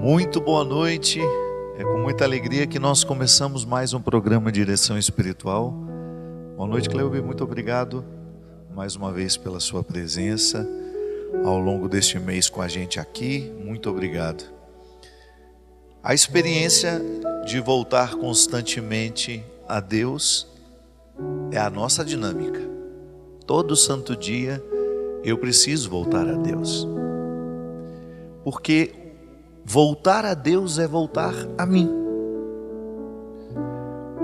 Muito boa noite, é com muita alegria que nós começamos mais um programa Direção Espiritual. Boa noite, Cleuber, muito obrigado mais uma vez pela sua presença ao longo deste mês com a gente aqui, muito obrigado. A experiência de voltar constantemente a Deus é a nossa dinâmica. Todo santo dia eu preciso voltar a Deus, porque voltar a Deus é voltar a mim.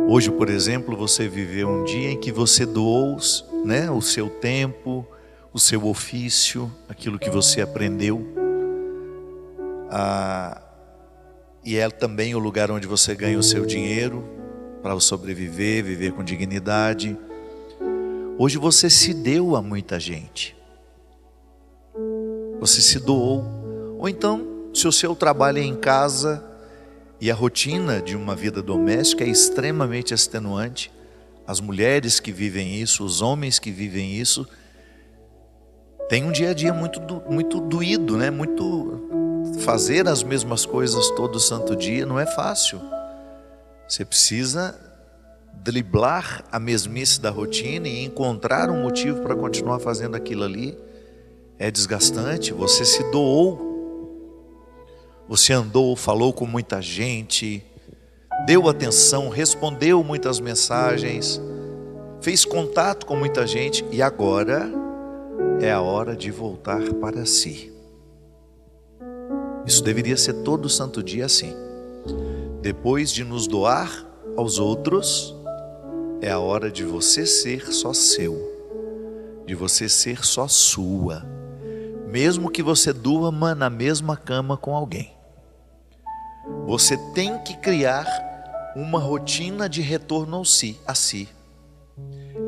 Hoje, por exemplo, você viveu um dia em que você doou, o seu tempo, o seu ofício, aquilo que você aprendeu. E é também o lugar onde você ganha o seu dinheiro para sobreviver, viver com dignidade. Hoje você se deu a muita gente. Você se doou. Ou então, se o seu trabalho é em casa e a rotina de uma vida doméstica é extremamente extenuante, as mulheres que vivem isso, os homens que vivem isso, tem um dia a dia muito doído, né? Fazer as mesmas coisas todo santo dia não é fácil. Você precisa driblar a mesmice da rotina e encontrar um motivo para continuar fazendo aquilo ali. É desgastante. Você se doou. Você andou, falou com muita gente, deu atenção, respondeu muitas mensagens, fez contato com muita gente e agora é a hora de voltar para si. Isso deveria ser todo santo dia assim. Depois de nos doar aos outros, é a hora de você ser só seu, de você ser só sua, mesmo que você durma na mesma cama com alguém. Você tem que criar uma rotina de retorno a si.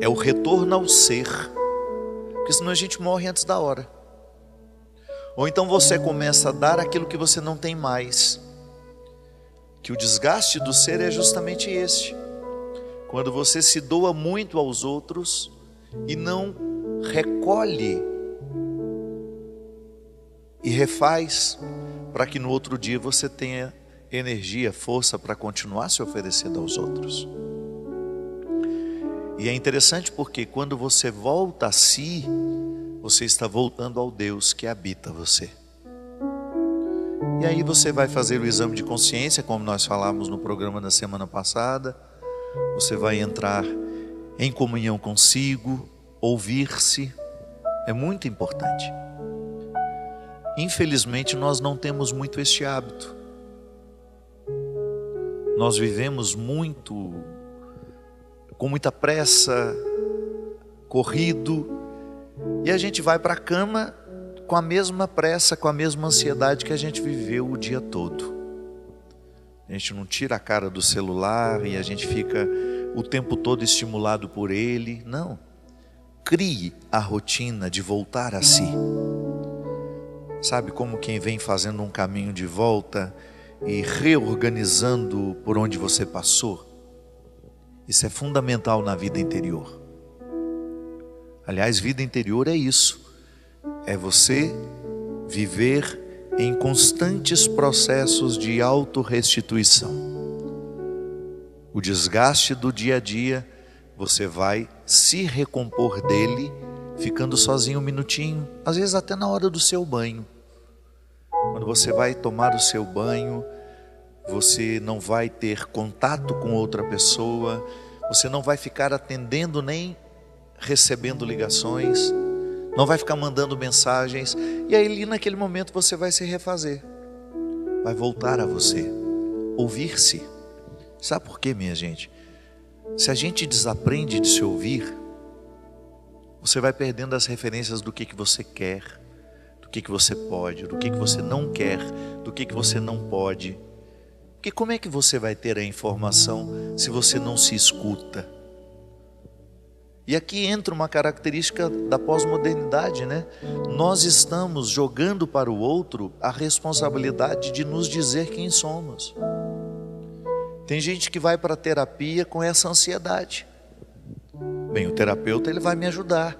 É o retorno ao ser, porque senão a gente morre antes da hora. Ou então você começa a dar aquilo que você não tem mais. Que o desgaste do ser é justamente este. Quando você se doa muito aos outros e não recolhe e refaz para que no outro dia você tenha energia, força para continuar se oferecendo aos outros. E é interessante porque quando você volta a si, você está voltando ao Deus que habita você. E aí você vai fazer o exame de consciência, como nós falamos no programa da semana passada. Você vai entrar em comunhão consigo, ouvir-se, é muito importante. Infelizmente nós não temos muito este hábito. Nós vivemos com muita pressa, corrido, e a gente vai para a cama com a mesma pressa, com a mesma ansiedade que a gente viveu o dia todo. A gente não tira a cara do celular e a gente fica o tempo todo estimulado por ele. Não, crie a rotina de voltar a si. Sabe como quem vem fazendo um caminho de volta e reorganizando por onde você passou? Isso é fundamental na vida interior. Aliás, vida interior é isso. É você viver em constantes processos de autorrestituição. O desgaste do dia a dia, você vai se recompor dele, ficando sozinho um minutinho, às vezes até na hora do seu banho. Quando você vai tomar o seu banho, você não vai ter contato com outra pessoa, você não vai ficar atendendo nem recebendo ligações, não vai ficar mandando mensagens, e aí ali naquele momento você vai se refazer, vai voltar a você, ouvir-se. Sabe por quê, minha gente? Se a gente desaprende de se ouvir, você vai perdendo as referências do que você quer, do que você pode, do que você não quer, do que você não pode. Porque como é que você vai ter a informação se você não se escuta? E aqui entra uma característica da pós-modernidade, né? Nós estamos jogando para o outro a responsabilidade de nos dizer quem somos. Tem gente que vai para a terapia com essa ansiedade. Bem, o terapeuta ele vai me ajudar,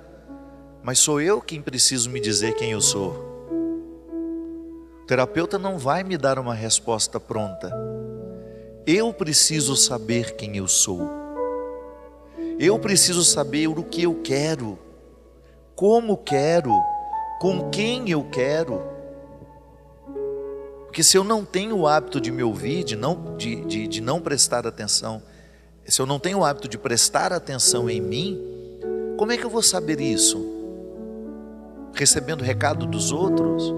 mas sou eu quem preciso me dizer quem eu sou. O terapeuta não vai me dar uma resposta pronta. Eu preciso saber quem eu sou. Eu preciso saber o que eu quero, como quero, com quem eu quero. Porque se eu não tenho o hábito de me ouvir, de não prestar atenção, se eu não tenho o hábito de prestar atenção em mim, como é que eu vou saber isso? Recebendo recado dos outros?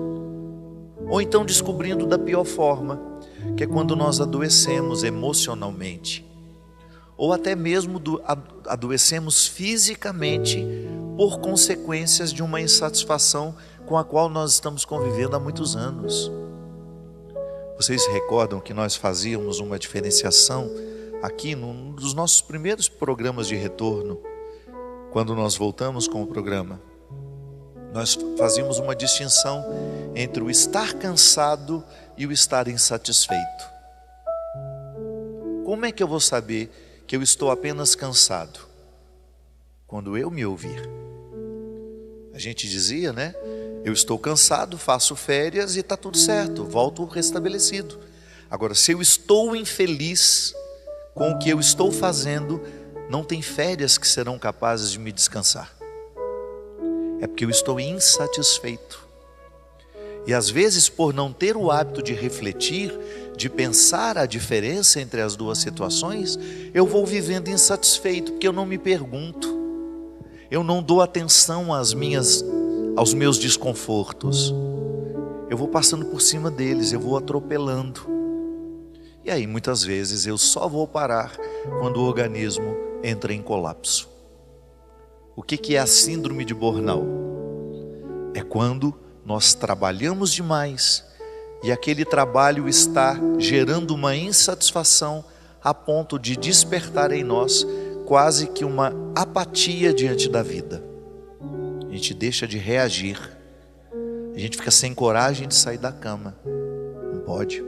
Ou então descobrindo da pior forma, que é quando nós adoecemos emocionalmente, ou até mesmo adoecemos fisicamente por consequências de uma insatisfação com a qual nós estamos convivendo há muitos anos. Vocês se recordam que nós fazíamos uma diferenciação aqui num dos nossos primeiros programas de retorno, quando nós voltamos com o programa? Nós fazíamos uma distinção entre o estar cansado e o estar insatisfeito. Como é que eu vou saber que eu estou apenas cansado? Quando eu me ouvir. A gente dizia, né? Eu estou cansado, faço férias e está tudo certo, volto restabelecido. Agora, se eu estou infeliz com o que eu estou fazendo, não tem férias que serão capazes de me descansar. É porque eu estou insatisfeito. E às vezes, por não ter o hábito de refletir, de pensar a diferença entre as duas situações, eu vou vivendo insatisfeito, porque eu não me pergunto, eu não dou atenção aos meus desconfortos, eu vou passando por cima deles, eu vou atropelando. E aí muitas vezes eu só vou parar quando o organismo entra em colapso. O que é a síndrome de Burnout? É quando nós trabalhamos demais e aquele trabalho está gerando uma insatisfação a ponto de despertar em nós quase que uma apatia diante da vida. A gente deixa de reagir, a gente fica sem coragem de sair da cama. Não pode.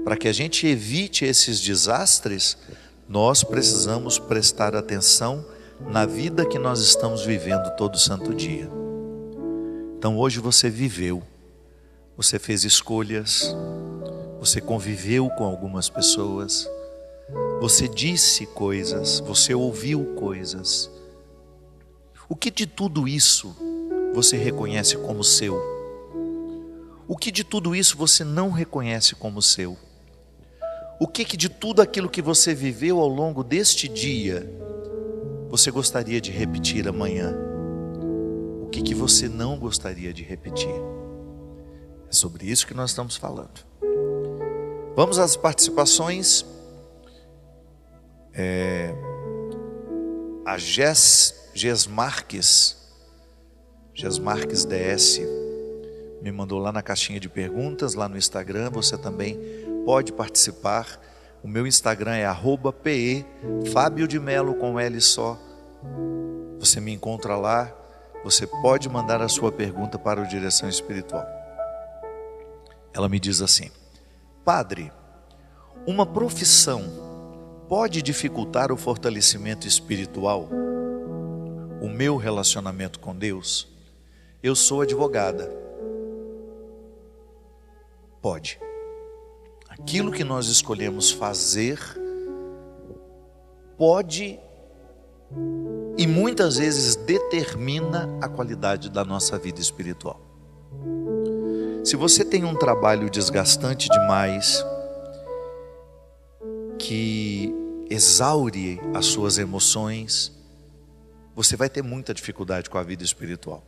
Para que a gente evite esses desastres, nós precisamos prestar atenção na vida que nós estamos vivendo todo santo dia. Então hoje você viveu, você fez escolhas, você conviveu com algumas pessoas, você disse coisas, você ouviu coisas. O que de tudo isso você reconhece como seu? O que de tudo isso você não reconhece como seu? O que de tudo aquilo que você viveu ao longo deste dia você gostaria de repetir amanhã? O que você não gostaria de repetir? É sobre isso que nós estamos falando. Vamos às participações. A Ges Marques DS me mandou lá na caixinha de perguntas, lá no Instagram. Você também pode participar. O meu Instagram é @pe Fábio de Melo com L só. Você me encontra lá. Você pode mandar a sua pergunta para o Direção Espiritual. Ela me diz assim: Padre, uma profissão pode dificultar o fortalecimento espiritual? O meu relacionamento com Deus? Eu sou advogada. Pode. Aquilo que nós escolhemos fazer pode e muitas vezes determina a qualidade da nossa vida espiritual. Se você tem um trabalho desgastante demais, que exaure as suas emoções, você vai ter muita dificuldade com a vida espiritual.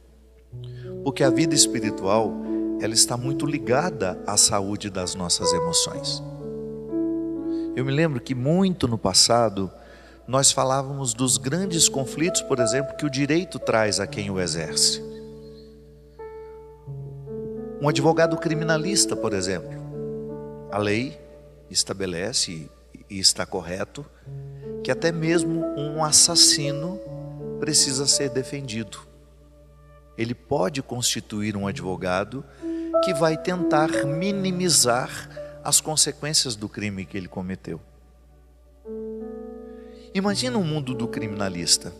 Porque a vida espiritual, ela está muito ligada à saúde das nossas emoções. Eu me lembro que muito no passado, nós falávamos dos grandes conflitos, por exemplo, que o direito traz a quem o exerce. Um advogado criminalista, por exemplo, a lei estabelece, e está correto, que até mesmo um assassino precisa ser defendido. Ele pode constituir um advogado que vai tentar minimizar as consequências do crime que ele cometeu. Imagina o mundo do criminalista.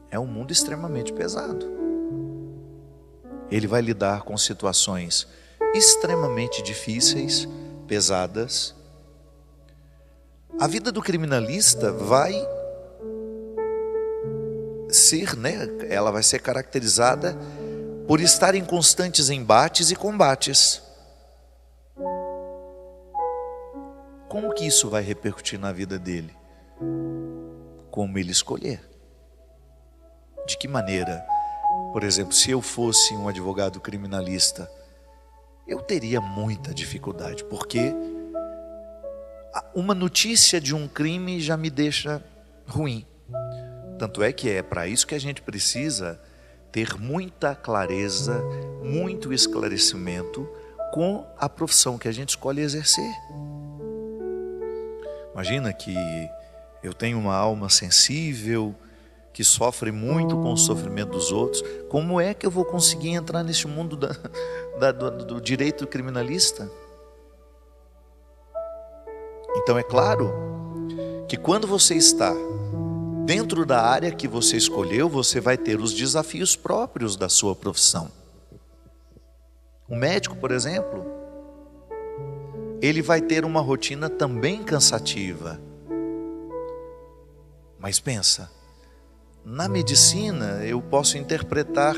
É um mundo extremamente pesado. Ele vai lidar com situações extremamente difíceis, pesadas. A vida do criminalista vai ser, ela vai ser caracterizada por estar em constantes embates e combates. Como que isso vai repercutir na vida dele? Como ele escolher. De que maneira? Por exemplo, se eu fosse um advogado criminalista, eu teria muita dificuldade, porque uma notícia de um crime já me deixa ruim. Tanto é que é para isso que a gente precisa ter muita clareza, muito esclarecimento com a profissão que a gente escolhe exercer. Imagina que eu tenho uma alma sensível, que sofre muito com o sofrimento dos outros. Como é que eu vou conseguir entrar nesse mundo do direito criminalista? Então é claro que quando você está dentro da área que você escolheu, você vai ter os desafios próprios da sua profissão. Um médico, por exemplo, ele vai ter uma rotina também cansativa. Mas pensa, na medicina eu posso interpretar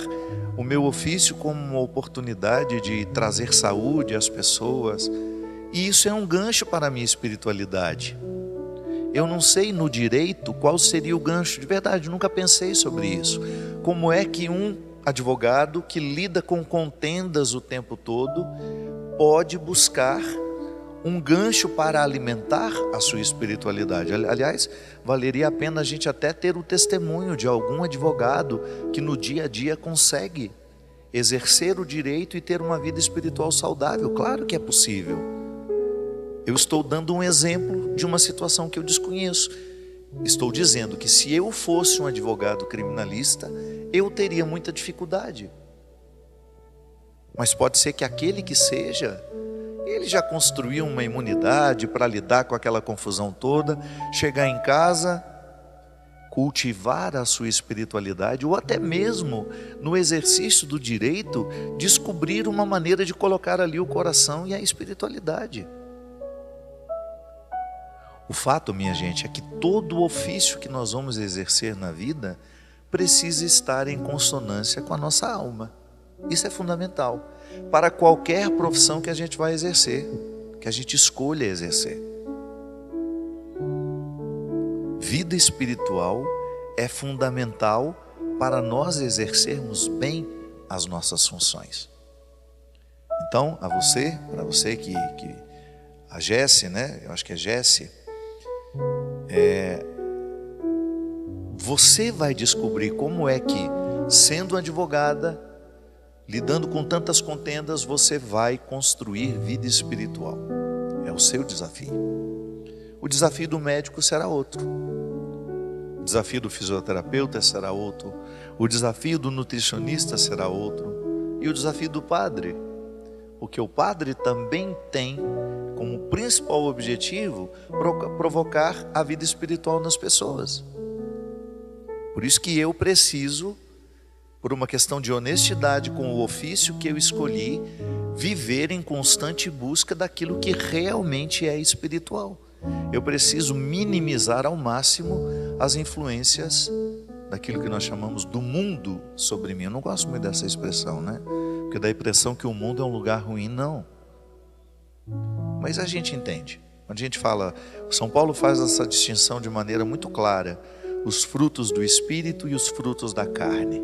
o meu ofício como uma oportunidade de trazer saúde às pessoas, e isso é um gancho para a minha espiritualidade. Eu não sei no direito qual seria o gancho, de verdade, nunca pensei sobre isso. Como é que um advogado que lida com contendas o tempo todo pode buscar um gancho para alimentar a sua espiritualidade? Aliás, valeria a pena a gente até ter o testemunho de algum advogado que no dia a dia consegue exercer o direito e ter uma vida espiritual saudável. Claro que é possível. Eu estou dando um exemplo de uma situação que eu desconheço. Estou dizendo que se eu fosse um advogado criminalista, eu teria muita dificuldade. Mas pode ser que aquele que seja, ele já construiu uma imunidade para lidar com aquela confusão toda, chegar em casa, cultivar a sua espiritualidade, ou até mesmo no exercício do direito, descobrir uma maneira de colocar ali o coração e a espiritualidade. O fato, minha gente, é que todo o ofício que nós vamos exercer na vida precisa estar em consonância com a nossa alma. Isso é fundamental para qualquer profissão que a gente vai exercer, que a gente escolha exercer. Vida espiritual é fundamental para nós exercermos bem as nossas funções. Então, para você que a Jessie, eu acho que é Jessie, você vai descobrir como é que, sendo advogada, lidando com tantas contendas, você vai construir vida espiritual. É o seu desafio. O desafio do médico será outro. O desafio do fisioterapeuta será outro. O desafio do nutricionista será outro. E o desafio do padre, porque o padre também tem como principal objetivo provocar a vida espiritual nas pessoas. Por isso que eu preciso, por uma questão de honestidade com o ofício que eu escolhi, viver em constante busca daquilo que realmente é espiritual. Eu preciso minimizar ao máximo as influências daquilo que nós chamamos do mundo sobre mim. Eu não gosto muito dessa expressão, porque dá a impressão que o mundo é um lugar ruim. Não. Mas a gente entende. Quando a gente fala, São Paulo faz essa distinção de maneira muito clara: os frutos do Espírito e os frutos da carne.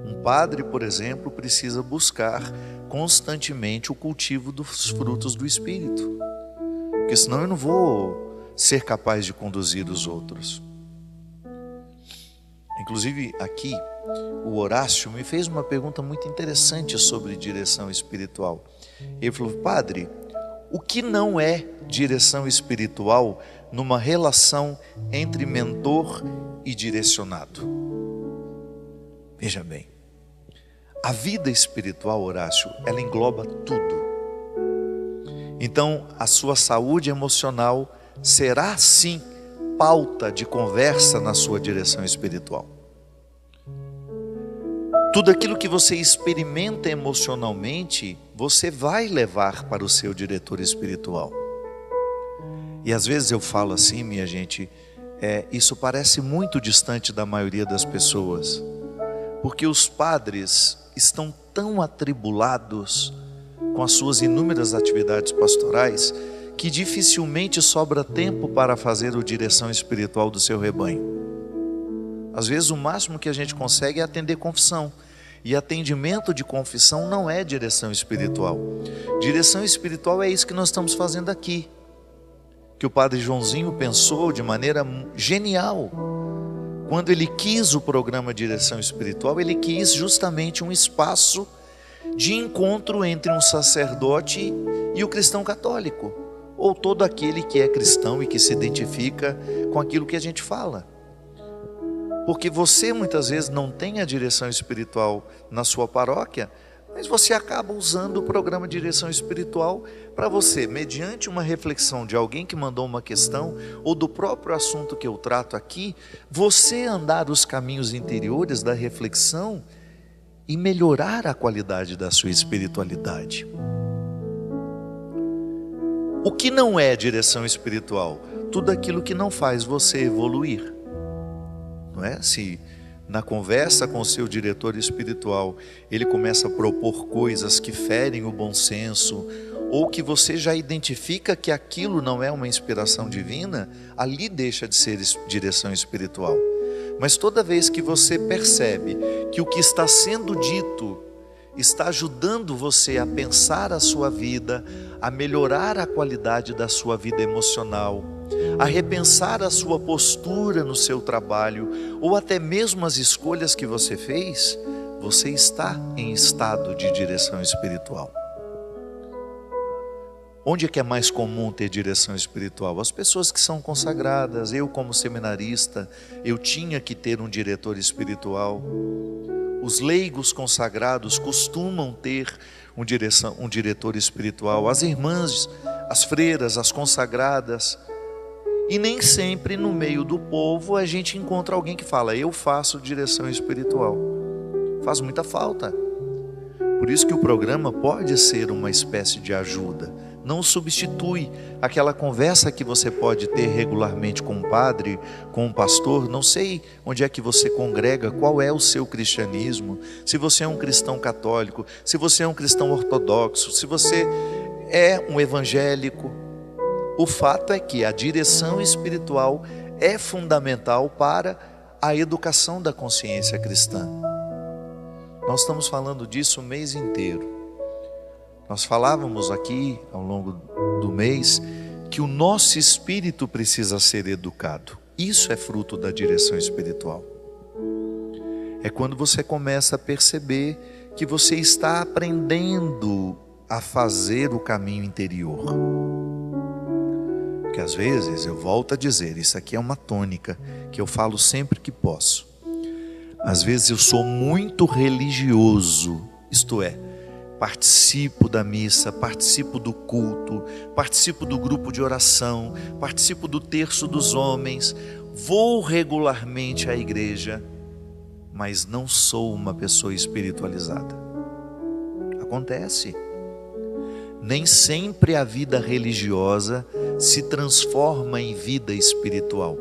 Um padre, por exemplo, precisa buscar constantemente o cultivo dos frutos do Espírito, porque senão eu não vou ser capaz de conduzir os outros. Inclusive aqui, o Horácio me fez uma pergunta muito interessante sobre direção espiritual. Ele falou: padre, o que não é direção espiritual numa relação entre mentor e direcionado? Veja bem, a vida espiritual, Horácio, ela engloba tudo. Então, a sua saúde emocional será sim pauta de conversa na sua direção espiritual. Tudo aquilo que você experimenta emocionalmente, você vai levar para o seu diretor espiritual. E às vezes eu falo assim, minha gente, isso parece muito distante da maioria das pessoas, porque os padres estão tão atribulados com as suas inúmeras atividades pastorais, que dificilmente sobra tempo para fazer a direção espiritual do seu rebanho. Às vezes o máximo que a gente consegue é atender confissão, e atendimento de confissão não é direção espiritual. Direção espiritual é isso que nós estamos fazendo aqui, que o Padre Joãozinho pensou de maneira genial. Quando ele quis o programa Direção Espiritual, ele quis justamente um espaço de encontro entre um sacerdote e o cristão católico, ou todo aquele que é cristão e que se identifica com aquilo que a gente fala. Porque você muitas vezes não tem a direção espiritual na sua paróquia, mas você acaba usando o programa de direção espiritual para você, mediante uma reflexão de alguém que mandou uma questão, ou do próprio assunto que eu trato aqui, você andar os caminhos interiores da reflexão e melhorar a qualidade da sua espiritualidade. O que não é direção espiritual? Tudo aquilo que não faz você evoluir. Não é? Se na conversa com o seu diretor espiritual ele começa a propor coisas que ferem o bom senso, ou que você já identifica que aquilo não é uma inspiração divina, ali deixa de ser direção espiritual. Mas toda vez que você percebe que o que está sendo dito está ajudando você a pensar a sua vida, a melhorar a qualidade da sua vida emocional, a repensar a sua postura no seu trabalho, ou até mesmo as escolhas que você fez, você está em estado de direção espiritual. Onde é que é mais comum ter direção espiritual? As pessoas que são consagradas. Eu, como seminarista, eu tinha que ter um diretor espiritual. Os leigos consagrados costumam ter um diretor espiritual. As irmãs, as freiras, as consagradas. E nem sempre no meio do povo a gente encontra alguém que fala: eu faço direção espiritual. Faz muita falta. Por isso que o programa pode ser uma espécie de ajuda. Não substitui aquela conversa que você pode ter regularmente com um padre, com um pastor. Não sei onde é que você congrega, qual é o seu cristianismo, se você é um cristão católico, se você é um cristão ortodoxo, se você é um evangélico. O fato é que a direção espiritual é fundamental para a educação da consciência cristã. Nós estamos falando disso o mês inteiro. Nós falávamos aqui ao longo do mês que o nosso espírito precisa ser educado. Isso é fruto da direção espiritual. É quando você começa a perceber que você está aprendendo a fazer o caminho interior. Porque às vezes, eu volto a dizer, isso aqui é uma tônica que eu falo sempre que posso. Às vezes eu sou muito religioso, isto é, participo da missa, participo do culto, participo do grupo de oração, participo do terço dos homens, vou regularmente à igreja, mas não sou uma pessoa espiritualizada. Acontece. Nem sempre a vida religiosa se transforma em vida espiritual.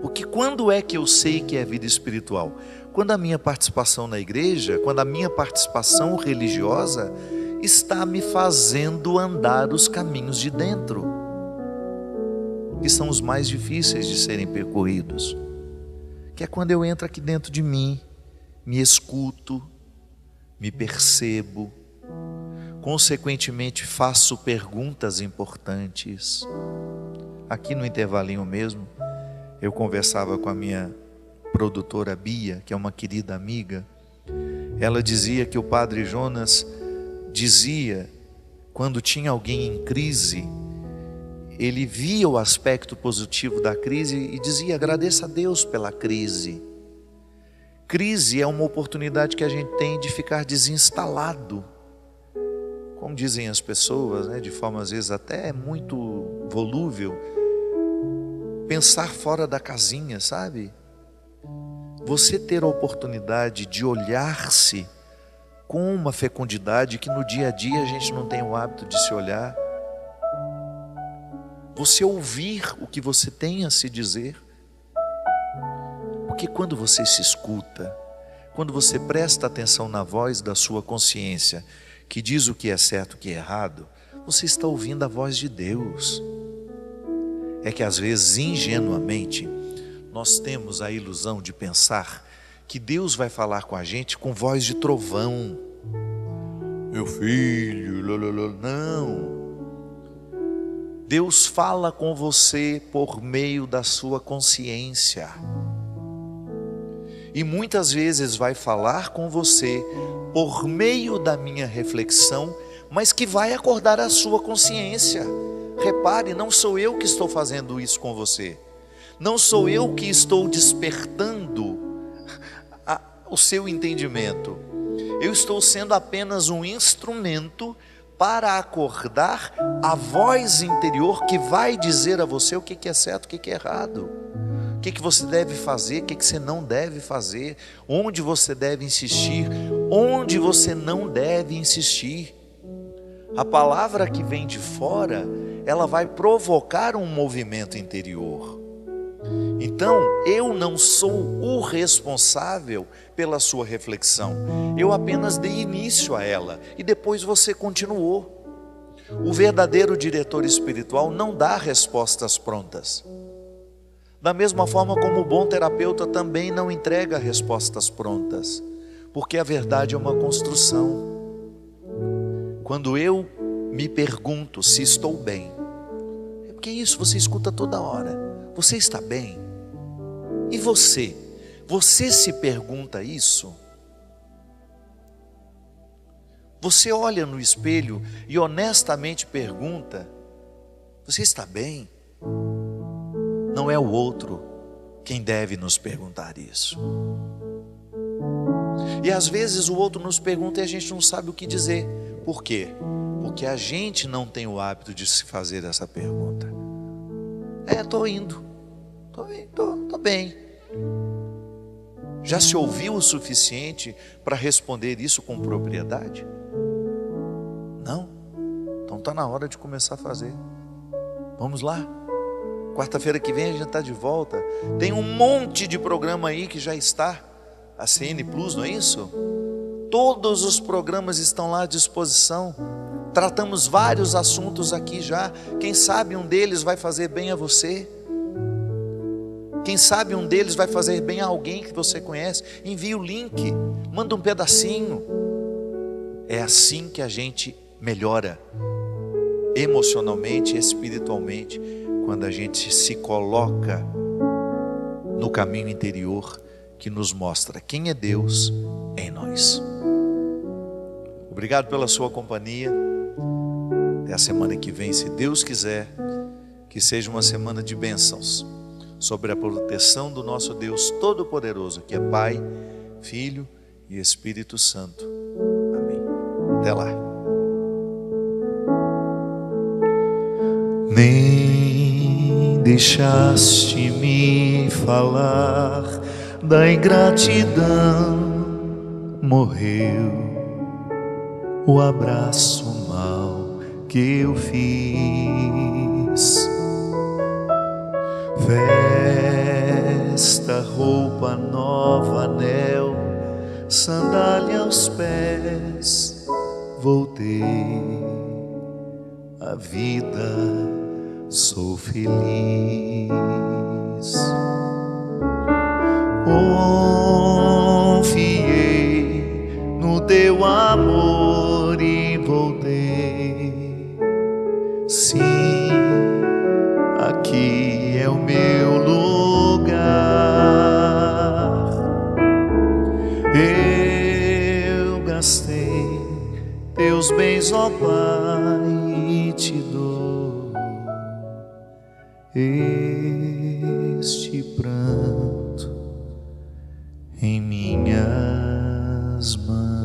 Porque quando é que eu sei que é vida espiritual? Quando a minha participação na igreja, quando a minha participação religiosa está me fazendo andar os caminhos de dentro, que são os mais difíceis de serem percorridos. Que é quando eu entro aqui dentro de mim, me escuto, me percebo, consequentemente faço perguntas importantes. Aqui no intervalinho mesmo, eu conversava com a minha produtora Bia, que é uma querida amiga. Ela dizia que o Padre Jonas dizia, quando tinha alguém em crise, ele via o aspecto positivo da crise e dizia: agradeça a Deus pela crise. Crise é uma oportunidade que a gente tem de ficar desinstalado. Como dizem as pessoas, né, de forma às vezes até muito volúvel, pensar fora da casinha, sabe? Você ter a oportunidade de olhar-se com uma fecundidade que no dia a dia a gente não tem o hábito de se olhar. Você ouvir o que você tem a se dizer. Porque quando você se escuta, quando você presta atenção na voz da sua consciência, que diz o que é certo e o que é errado, você está ouvindo a voz de Deus. É que às vezes, ingenuamente, nós temos a ilusão de pensar que Deus vai falar com a gente com voz de trovão. Meu filho, não. Deus fala com você por meio da sua consciência. E muitas vezes vai falar com você por meio da minha reflexão, mas que vai acordar a sua consciência. Repare, não sou eu que estou fazendo isso com você. Não sou eu que estou despertando o seu entendimento. Eu estou sendo apenas um instrumento para acordar a voz interior que vai dizer a você o que é certo, o que é errado, o que você deve fazer, o que você não deve fazer, onde você deve insistir, onde você não deve insistir. A palavra que vem de fora, ela vai provocar um movimento interior. Então, eu não sou o responsável pela sua reflexão. Eu apenas dei início a ela e depois você continuou. O verdadeiro diretor espiritual não dá respostas prontas. Da mesma forma como o bom terapeuta também não entrega respostas prontas, porque a verdade é uma construção. Quando eu me pergunto se estou bem, é porque isso você escuta toda hora. Você está bem? E você? Você se pergunta isso? Você olha no espelho e honestamente pergunta: você está bem? Não é o outro quem deve nos perguntar isso. E às vezes o outro nos pergunta e a gente não sabe o que dizer. Por quê? Porque a gente não tem o hábito de se fazer essa pergunta. Estou indo, estou bem. Já se ouviu o suficiente para responder isso com propriedade? Não? Então está na hora de começar a fazer. Vamos lá. Quarta-feira que vem a gente está de volta. Tem um monte de programa aí que já está. A CN Plus, não é isso? Todos os programas estão lá à disposição. Tratamos vários assuntos aqui já. Quem sabe um deles vai fazer bem a você. Quem sabe um deles vai fazer bem a alguém que você conhece. Envie o link, manda um pedacinho. É assim que a gente melhora emocionalmente, espiritualmente, quando a gente se coloca no caminho interior que nos mostra quem é Deus em nós. Obrigado pela sua companhia. Até a semana que vem, se Deus quiser, que seja uma semana de bênçãos, sobre a proteção do nosso Deus Todo-Poderoso, que é Pai, Filho e Espírito Santo. Amém. Até lá. Nem deixaste-me falar da ingratidão, morreu o abraço mal que eu fiz. Vesta, roupa nova, anel, sandália aos pés, voltei à vida, sou feliz. Confiei no teu amor e voltei. Sim, aqui é o meu lugar. Eu gastei teus bens, ó Pai, e te dou este pranto em minhas mãos.